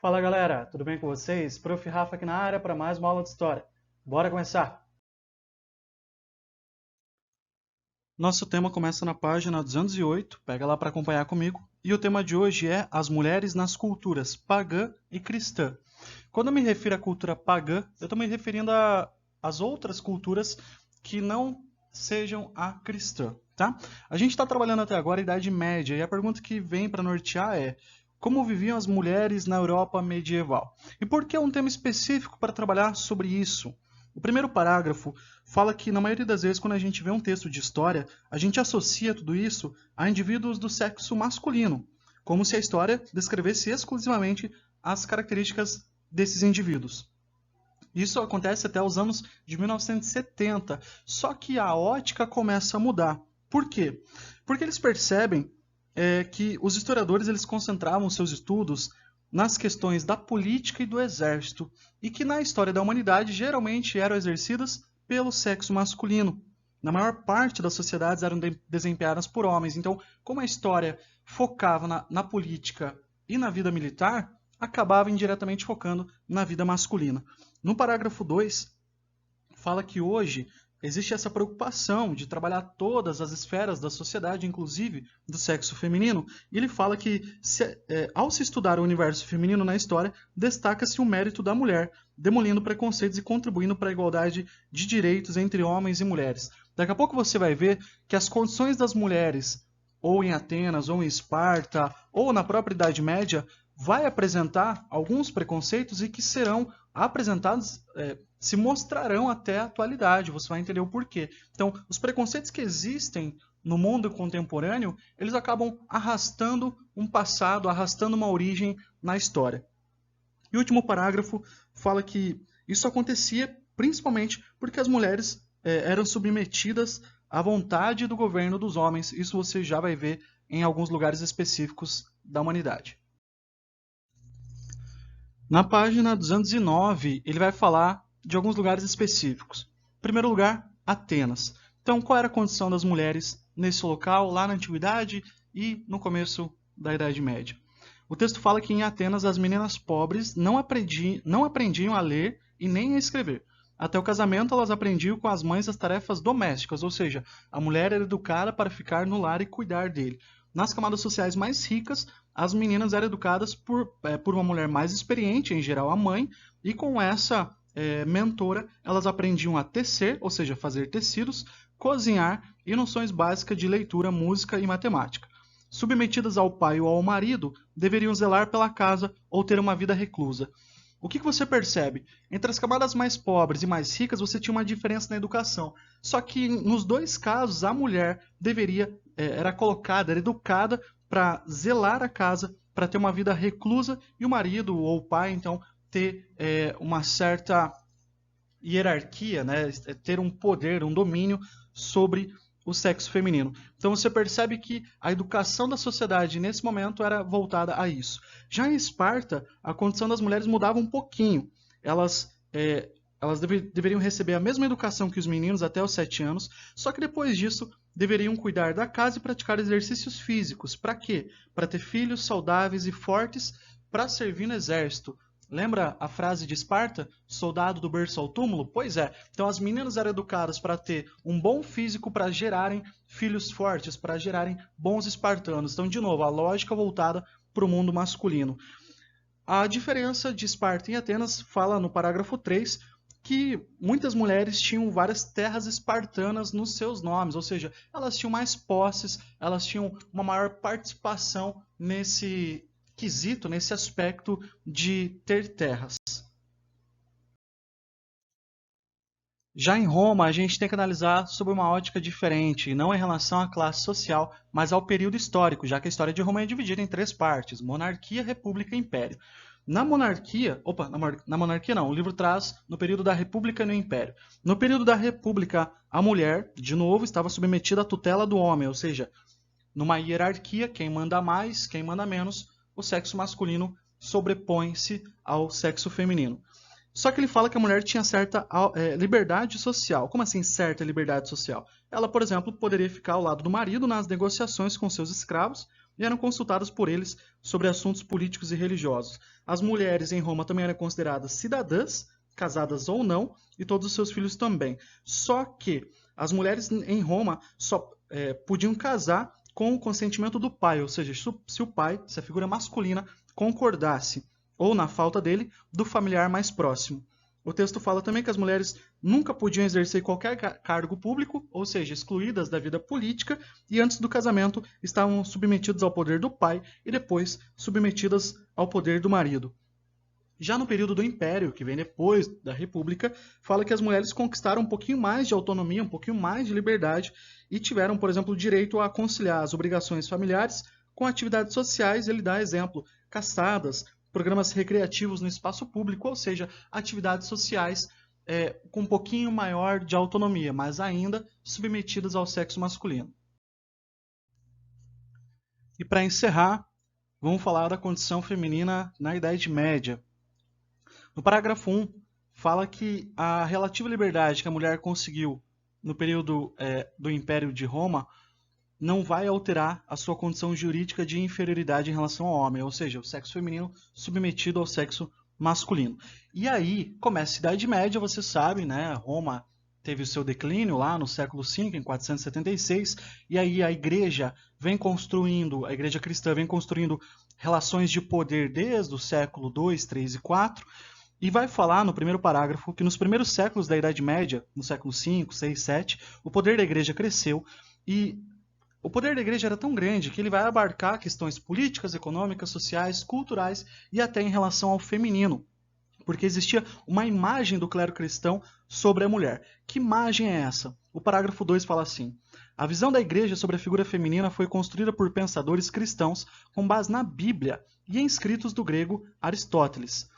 Fala galera, tudo bem com vocês? Prof. Rafa aqui na área para mais uma aula de história. Bora começar! Nosso tema começa na página 208, pega lá para acompanhar comigo. E o tema de hoje é as mulheres nas culturas pagã e cristã. Quando eu me refiro à cultura pagã, eu estou me referindo às outras culturas que não sejam a cristã, tá? A gente está trabalhando até agora a Idade Média e a pergunta que vem para nortear é: como viviam as mulheres na Europa medieval? E por que é um tema específico para trabalhar sobre isso? O primeiro parágrafo fala que, na maioria das vezes, quando a gente vê um texto de história, a gente associa tudo isso a indivíduos do sexo masculino, como se a história descrevesse exclusivamente as características desses indivíduos. Isso acontece até os anos de 1970, só que a ótica começa a mudar. Por quê? Porque eles percebem que os historiadores eles concentravam seus estudos nas questões da política e do exército, e que na história da humanidade geralmente eram exercidas pelo sexo masculino. Na maior parte das sociedades eram desempenhadas por homens. Então, como a história focava na política e na vida militar, acabava indiretamente focando na vida masculina. No parágrafo 2, fala que hoje existe essa preocupação de trabalhar todas as esferas da sociedade, inclusive do sexo feminino, e ele fala que, ao se estudar o universo feminino na história, destaca-se o mérito da mulher, demolindo preconceitos e contribuindo para a igualdade de direitos entre homens e mulheres. Daqui a pouco você vai ver que as condições das mulheres, ou em Atenas, ou em Esparta, ou na própria Idade Média, vai apresentar alguns preconceitos e que serão apresentados, se mostrarão até a atualidade. Você vai entender o porquê. Então, os preconceitos que existem no mundo contemporâneo, eles acabam arrastando um passado, arrastando uma origem na história. E o último parágrafo fala que isso acontecia principalmente porque as mulheres eram submetidas à vontade do governo dos homens. Isso você já vai ver em alguns lugares específicos da humanidade. Na página 209, ele vai falar de alguns lugares específicos. Em primeiro lugar, Atenas. Então, qual era a condição das mulheres nesse local, lá na Antiguidade e no começo da Idade Média? O texto fala que em Atenas as meninas pobres não aprendiam a ler e nem a escrever. Até o casamento, elas aprendiam com as mães as tarefas domésticas, ou seja, a mulher era educada para ficar no lar e cuidar dele. Nas camadas sociais mais ricas, as meninas eram educadas por uma mulher mais experiente, em geral a mãe, e com essa mentora elas aprendiam a tecer, ou seja, fazer tecidos, cozinhar e noções básicas de leitura, música e matemática. Submetidas ao pai ou ao marido, deveriam zelar pela casa ou ter uma vida reclusa. O que você percebe? Entre as camadas mais pobres e mais ricas, você tinha uma diferença na educação. Só que nos dois casos, a mulher era colocada, era educada para zelar a casa, para ter uma vida reclusa, e o marido ou o pai, então, ter uma certa hierarquia, né? Ter um poder, um domínio sobre o sexo feminino. Então você percebe que a educação da sociedade nesse momento era voltada a isso. Já em Esparta, a condição das mulheres mudava um pouquinho. Elas deveriam receber a mesma educação que os meninos até os 7 anos, só que depois disso deveriam cuidar da casa e praticar exercícios físicos. Para quê? Para ter filhos saudáveis e fortes para servir no exército. Lembra a frase de Esparta? Soldado do berço ao túmulo? Pois é. Então as meninas eram educadas para ter um bom físico, para gerarem filhos fortes, para gerarem bons espartanos. Então, de novo, a lógica voltada para o mundo masculino. A diferença de Esparta e Atenas fala no parágrafo 3 que muitas mulheres tinham várias terras espartanas nos seus nomes, ou seja, elas tinham mais posses, elas tinham uma maior participação nesse quesito, nesse aspecto de ter terras. Já em Roma, a gente tem que analisar sob uma ótica diferente, não em relação à classe social, mas ao período histórico, já que a história de Roma é dividida em 3 partes: monarquia, república e império. Na monarquia não, o livro traz no período da república e no império. No período da república, a mulher, de novo, estava submetida à tutela do homem, ou seja, numa hierarquia, quem manda mais, quem manda menos, o sexo masculino sobrepõe-se ao sexo feminino. Só que ele fala que a mulher tinha certa liberdade social. Como assim certa liberdade social? Ela, por exemplo, poderia ficar ao lado do marido nas negociações com seus escravos e eram consultadas por eles sobre assuntos políticos e religiosos. As mulheres em Roma também eram consideradas cidadãs, casadas ou não, e todos os seus filhos também. Só que as mulheres em Roma só podiam casar com o consentimento do pai, ou seja, se o pai, se a figura masculina, concordasse, ou na falta dele, do familiar mais próximo. O texto fala também que as mulheres nunca podiam exercer qualquer cargo público, ou seja, excluídas da vida política, e antes do casamento estavam submetidas ao poder do pai e depois submetidas ao poder do marido. Já no período do Império, que vem depois da República, fala que as mulheres conquistaram um pouquinho mais de autonomia, um pouquinho mais de liberdade e tiveram, por exemplo, o direito a conciliar as obrigações familiares com atividades sociais. Ele dá exemplo, caçadas, programas recreativos no espaço público, ou seja, atividades sociais com um pouquinho maior de autonomia, mas ainda submetidas ao sexo masculino. E para encerrar, vamos falar da condição feminina na Idade Média. No parágrafo 1, fala que a relativa liberdade que a mulher conseguiu no período do Império de Roma não vai alterar a sua condição jurídica de inferioridade em relação ao homem, ou seja, o sexo feminino submetido ao sexo masculino. E aí começa a Idade Média, você sabe, né? Roma teve o seu declínio lá no século V, em 476, e aí a igreja cristã vem construindo relações de poder desde o século II, III e IV, e vai falar no primeiro parágrafo que nos primeiros séculos da Idade Média, no século V, VI, VII, o poder da igreja cresceu e o poder da igreja era tão grande que ele vai abarcar questões políticas, econômicas, sociais, culturais e até em relação ao feminino, porque existia uma imagem do clero cristão sobre a mulher. Que imagem é essa? O parágrafo 2 fala assim: a visão da igreja sobre a figura feminina foi construída por pensadores cristãos com base na Bíblia e em escritos do grego Aristóteles.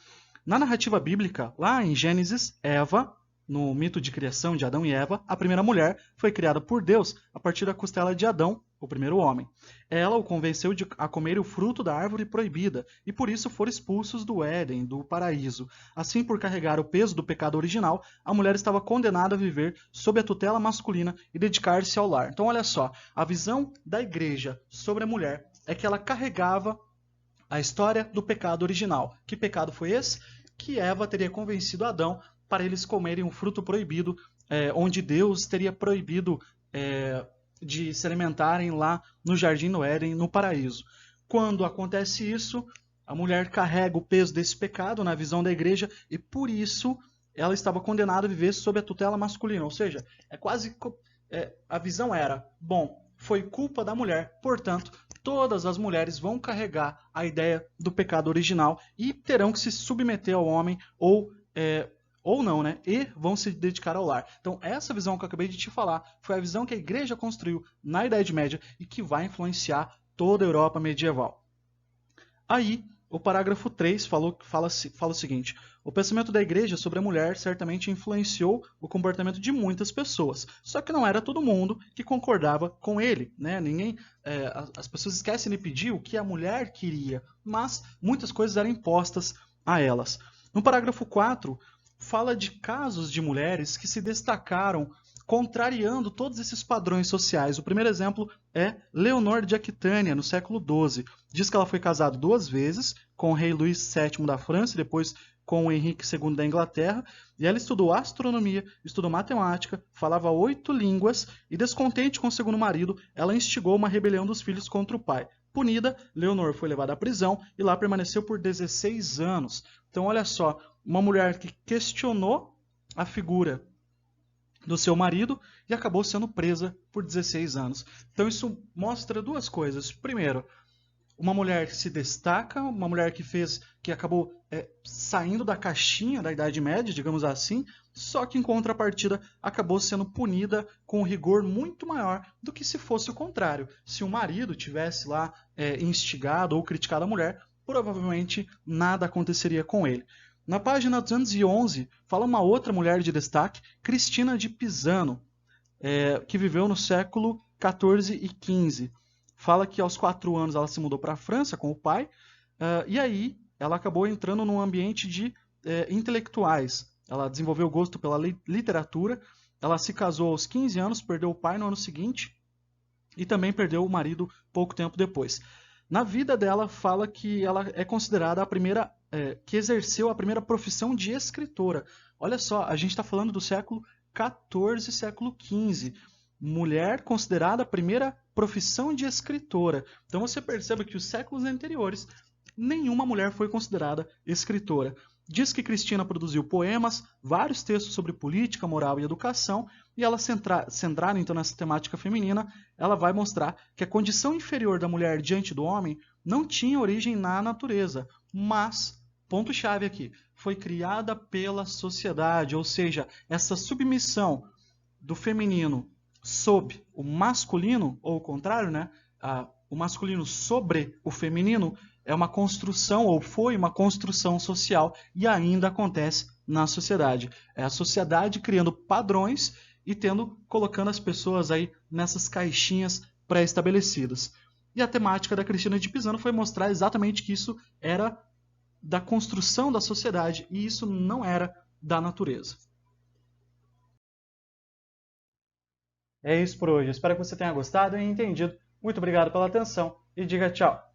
Na narrativa bíblica, lá em Gênesis, Eva, no mito de criação de Adão e Eva, a primeira mulher foi criada por Deus a partir da costela de Adão, o primeiro homem. Ela o convenceu a comer o fruto da árvore proibida e por isso foram expulsos do Éden, do paraíso. Assim, por carregar o peso do pecado original, a mulher estava condenada a viver sob a tutela masculina e dedicar-se ao lar. Então, olha só, a visão da igreja sobre a mulher é que ela carregava a história do pecado original. Que pecado foi esse? Que Eva teria convencido Adão para eles comerem um fruto proibido, onde Deus teria proibido de se alimentarem lá no Jardim do Éden, no paraíso. Quando acontece isso, a mulher carrega o peso desse pecado na visão da igreja e por isso ela estava condenada a viver sob a tutela masculina. Ou seja, a visão era, bom, foi culpa da mulher, portanto, todas as mulheres vão carregar a ideia do pecado original e terão que se submeter ao homem ou não, né? E vão se dedicar ao lar. Então, essa visão que eu acabei de te falar foi a visão que a igreja construiu na Idade Média e que vai influenciar toda a Europa medieval. Aí, o parágrafo 3 fala o seguinte: o pensamento da igreja sobre a mulher certamente influenciou o comportamento de muitas pessoas, só que não era todo mundo que concordava com ele, né? As pessoas esquecem de pedir o que a mulher queria, mas muitas coisas eram impostas a elas. No parágrafo 4, fala de casos de mulheres que se destacaram contrariando todos esses padrões sociais. O primeiro exemplo é Leonor de Aquitânia, no século XII. Diz que ela foi casada 2 vezes, com o rei Luís VII da França e depois com o Henrique II da Inglaterra, e ela estudou astronomia, estudou matemática, falava 8 línguas, e descontente com o segundo marido, ela instigou uma rebelião dos filhos contra o pai. Punida, Leonor foi levada à prisão e lá permaneceu por 16 anos. Então, olha só, uma mulher que questionou a figura do seu marido e acabou sendo presa por 16 anos. Então isso mostra duas coisas. Primeiro, uma mulher que se destaca, uma mulher que acabou saindo da caixinha da Idade Média, digamos assim, só que em contrapartida acabou sendo punida com um rigor muito maior do que se fosse o contrário. Se o marido tivesse lá instigado ou criticado a mulher, provavelmente nada aconteceria com ele. Na página 211, fala uma outra mulher de destaque, Cristina de Pisano, que viveu no século XIV e XV. Fala que aos 4 anos ela se mudou para a França com o pai, e aí ela acabou entrando num ambiente de intelectuais. Ela desenvolveu gosto pela literatura, ela se casou aos 15 anos, perdeu o pai no ano seguinte, e também perdeu o marido pouco tempo depois. Na vida dela, fala que ela é considerada a primeira, que exerceu a primeira profissão de escritora. Olha só, a gente está falando do século XIV, século XV. Mulher considerada a primeira profissão de escritora. Então você percebe que os séculos anteriores, nenhuma mulher foi considerada escritora. Diz que Cristina produziu poemas, vários textos sobre política, moral e educação, e ela centrada então nessa temática feminina, ela vai mostrar que a condição inferior da mulher diante do homem não tinha origem na natureza, mas, ponto-chave aqui, foi criada pela sociedade, ou seja, essa submissão do feminino sob o masculino, ou o contrário, né? O masculino sobre o feminino, é uma construção, ou foi uma construção social, e ainda acontece na sociedade. É a sociedade criando padrões e colocando as pessoas aí nessas caixinhas pré-estabelecidas. E a temática da Cristina de Pisano foi mostrar exatamente que isso era da construção da sociedade e isso não era da natureza. É isso por hoje. Espero que você tenha gostado e entendido. Muito obrigado pela atenção e diga tchau.